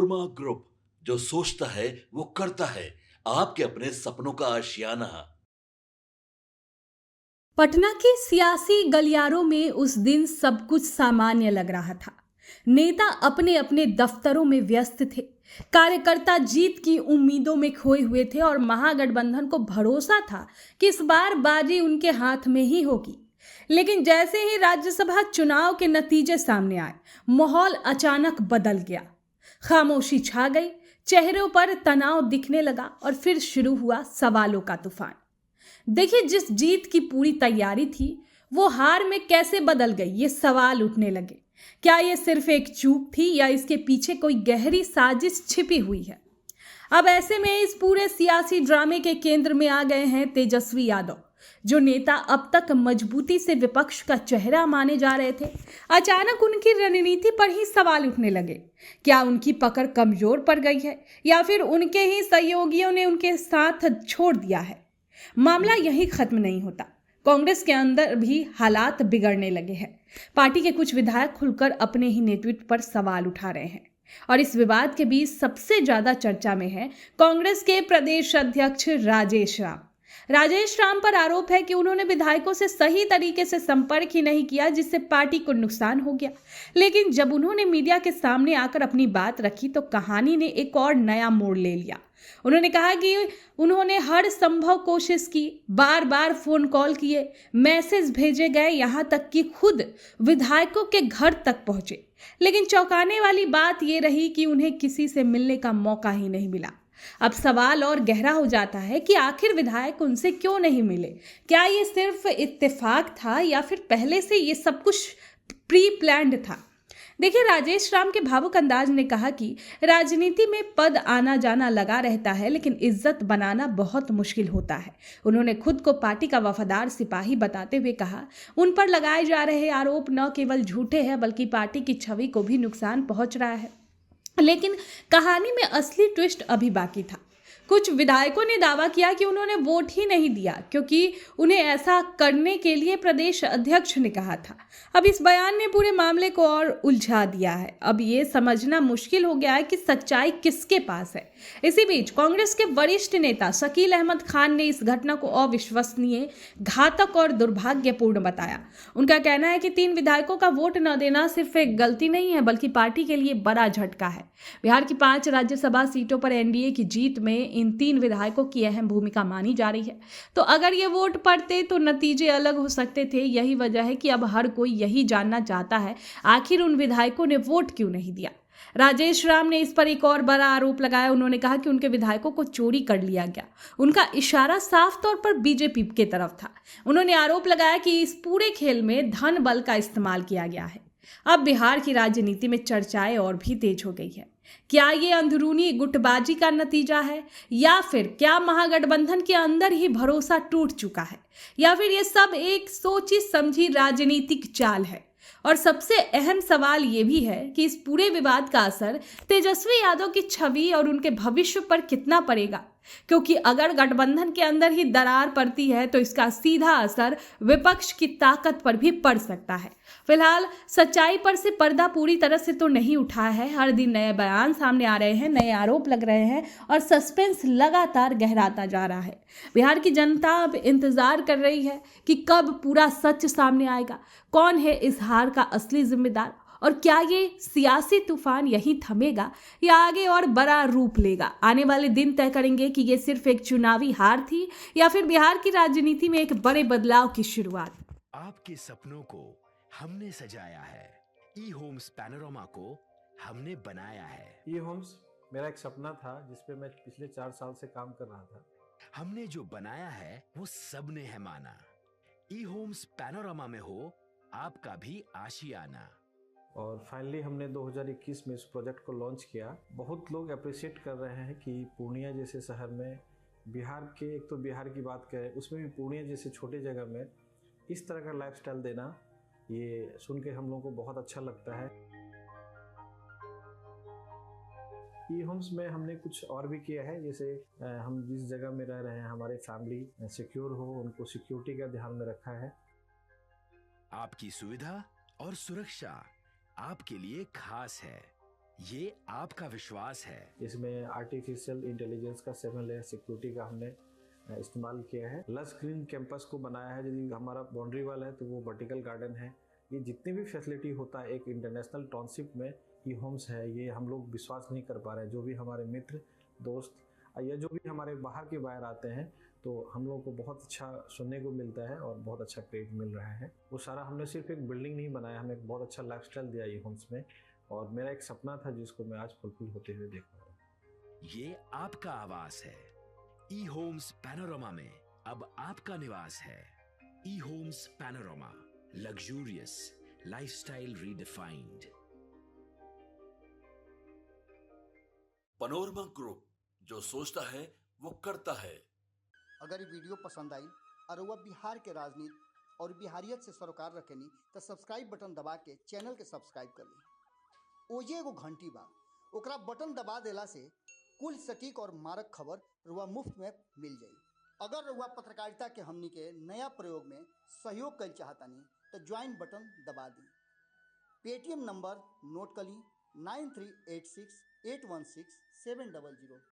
Manorama group, जो सोचता है वो करता है। आपके अपने सपनों का आशियाना। पटना के सियासी गलियारों में उस दिन सब कुछ सामान्य लग रहा था। नेता अपने अपने दफ्तरों में व्यस्त थे, कार्यकर्ता जीत की उम्मीदों में खोए हुए थे और महागठबंधन को भरोसा था कि इस बार बाजी उनके हाथ में ही होगी। लेकिन जैसे ही राज्यसभा चुनाव के नतीजे सामने आए, माहौल अचानक बदल गया। खामोशी छा गई, चेहरों पर तनाव दिखने लगा और फिर शुरू हुआ सवालों का तूफान। देखिए, जिस जीत की पूरी तैयारी थी वो हार में कैसे बदल गई, ये सवाल उठने लगे। क्या ये सिर्फ एक चूक थी या इसके पीछे कोई गहरी साजिश छिपी हुई है? अब ऐसे में इस पूरे सियासी ड्रामे के केंद्र में आ गए हैं तेजस्वी यादव, जो नेता अब तक मजबूती से विपक्ष का चेहरा माने जा रहे थे। अचानक उनकी रणनीति पर ही सवाल उठने लगे। क्या उनकी पकड़ कमजोर पड़ गई है या फिर उनके ही सहयोगियों ने उनके साथ छोड़ दिया है? मामला यही खत्म नहीं होता। कांग्रेस के अंदर भी हालात बिगड़ने लगे हैं। पार्टी के कुछ विधायक खुलकर अपने ही नेतृत्व पर सवाल उठा रहे हैं और इस विवाद के बीच सबसे ज्यादा चर्चा में है कांग्रेस के प्रदेश अध्यक्ष राजेश राम। राजेश राम पर आरोप है कि उन्होंने विधायकों से सही तरीके से संपर्क ही नहीं किया, जिससे पार्टी को नुकसान हो गया। लेकिन जब उन्होंने मीडिया के सामने आकर अपनी बात रखी तो कहानी ने एक और नया मोड़ ले लिया। उन्होंने कहा कि उन्होंने हर संभव कोशिश की, बार बार फोन कॉल किए, मैसेज भेजे गए, यहां तक कि खुद विधायकों के घर तक पहुंचे। लेकिन चौंकाने वाली बात यह रही कि उन्हें किसी से मिलने का मौका ही नहीं मिला। अब सवाल और गहरा हो जाता है कि आखिर विधायक उनसे क्यों नहीं मिले? क्या ये सिर्फ इत्तेफाक था या फिर पहले से ये सब कुछ प्री प्लान्ड था? देखिए, राजेश राम के भावुक अंदाज ने कहा कि राजनीति में पद आना जाना लगा रहता है, लेकिन इज्जत बनाना बहुत मुश्किल होता है। उन्होंने खुद को पार्टी का वफादार सिपाही बताते हुए कहा, उन पर लगाए जा रहे आरोप न केवल झूठे हैं बल्कि पार्टी की छवि को भी नुकसान पहुंच रहा है। लेकिन कहानी में असली ट्विस्ट अभी बाकी था। कुछ विधायकों ने दावा किया कि उन्होंने वोट ही नहीं दिया क्योंकि उन्हें ऐसा करने के लिए प्रदेश अध्यक्ष ने कहा था। अब इस बयान ने पूरे मामले को और उलझा दिया है। अब ये समझना मुश्किल हो गया है कि सच्चाई किसके पास है। इसी बीच कांग्रेस के वरिष्ठ नेता शकील अहमद खान ने इस घटना को अविश्वसनीय, घातक और दुर्भाग्यपूर्ण बताया। उनका कहना है कि 3 विधायकों का वोट न देना सिर्फ एक गलती नहीं है बल्कि पार्टी के लिए बड़ा झटका है। बिहार की 5 राज्यसभा सीटों पर एनडीए की जीत में इन 3 विधायकों की अहम भूमिका मानी जा रही है। तो अगर ये वोट पड़ते तो नतीजे अलग हो सकते थे। यही वजह है कि अब हर कोई यही जानना चाहता है, आखिर उन विधायकों ने वोट क्यों नहीं दिया। राजेश राम ने इस पर एक और बड़ा आरोप लगाया। उन्होंने कहा कि उनके विधायकों को चोरी कर लिया गया। उनका इशारा साफ तौर पर बीजेपी के तरफ था। उन्होंने आरोप लगाया कि इस पूरे खेल में धन बल का इस्तेमाल किया गया है। अब बिहार की राजनीति में चर्चाएं और भी तेज हो गई है। क्या ये अंदरूनी गुटबाजी का नतीजा है या फिर क्या महागठबंधन के अंदर ही भरोसा टूट चुका है या फिर ये सब एक सोची समझी राजनीतिक चाल है? और सबसे अहम सवाल ये भी है कि इस पूरे विवाद का असर तेजस्वी यादव की छवि और उनके भविष्य पर कितना पड़ेगा, क्योंकि अगर गठबंधन के अंदर ही दरार पड़ती है तो इसका सीधा असर विपक्ष की ताकत पर भी पड़ सकता है। फिलहाल सच्चाई पर से पर्दा पूरी तरह से तो नहीं उठा है। हर दिन नए बयान सामने आ रहे हैं, नए आरोप लग रहे हैं और सस्पेंस लगातार गहराता जा रहा है। बिहार की जनता अब इंतजार कर रही है कि कब पूरा सच सामने आएगा, कौन है इस हार का असली जिम्मेदार और क्या ये सियासी तूफान यहीं थमेगा या आगे और बड़ा रूप लेगा। आने वाले दिन तय करेंगे कि ये सिर्फ एक चुनावी हार थी या फिर बिहार की राजनीति में एक बड़े बदलाव की शुरुआत। आपके सपनों को हमने सजाया है, ई होम्स पैनोरमा को हमने बनाया है। ई होम्स मेरा एक सपना था जिसपे मैं पिछले 4 साल से काम कर रहा था। हमने जो बनाया है वो सबने है माना। ई होम्स पैनोरमा में हो आपका भी आशियाना। और फाइनली हमने 2021 में इस प्रोजेक्ट को लॉन्च किया। बहुत लोग अप्रिशिएट कर रहे हैं कि पूर्णिया जैसे शहर में, बिहार के, एक तो बिहार की बात करें उसमें भी पूर्णिया जैसे छोटे जगह में इस तरह का लाइफस्टाइल देना, ये सुन के हम लोगों को बहुत अच्छा लगता है। ई होम्स में हमने कुछ और भी किया है, जैसे हम जिस जगह में रह रहे हैं हमारे फैमिली सिक्योर हो, उनको सिक्योरिटी का ध्यान में रखा है। आपकी सुविधा और सुरक्षा आपके लिए खास है। ये आपका विश्वास है। इसमें आर्टिफिशियल इंटेलिजेंस का 7 लेयर सिक्योरिटी का हमने इस्तेमाल किया है। लस ग्रीन कैंपस को बनाया है। यदि हमारा बाउंड्री वाल है तो वो वर्टिकल गार्डन है। ये जितनी भी फैसिलिटी होता है एक इंटरनेशनल टाउनशिप में, ई होम्स है, ये हम लोग विश्वास नहीं कर पा रहे हैं। जो भी हमारे मित्र दोस्त या जो भी हमारे बाहर के बाहर आते हैं तो हम लोगों को बहुत अच्छा सुनने को मिलता है और बहुत अच्छा क्रेडिट मिल रहा है। वो सारा हमने सिर्फ एक बिल्डिंग नहीं बनाया, हमें एक बहुत अच्छा लाइफस्टाइल दिया ई होम्स में, और मेरा एक सपना था जिसको मैं आज फुलफिल होते हुए देख पा रहा हूँ। ये आपका आवास है। ई होम्स पैनोरामा में अब आपका निवास है। E Homes Panorama, luxurious lifestyle redefined. Panorama Group, जो सोचता है वो करता है। अगर ये वीडियो पसंद आई और वह बिहार के राजनीति और बिहारियत से सरोकार रखेनी तो सब्सक्राइब बटन दबा के चैनल के सब्सक्राइब कर ली। ओजे एगो घंटी बा, ओकरा बटन दबा देला से कुल सटीक और मारक खबर रुआ मुफ्त में मिल जाई। अगर रुआ पत्रकारिता के हमनी के नया प्रयोग में सहयोग कर चाहतानी तो ज्वाइन बटन दबा दी। पेटीएम नंबर नोट कर ली 9386816700।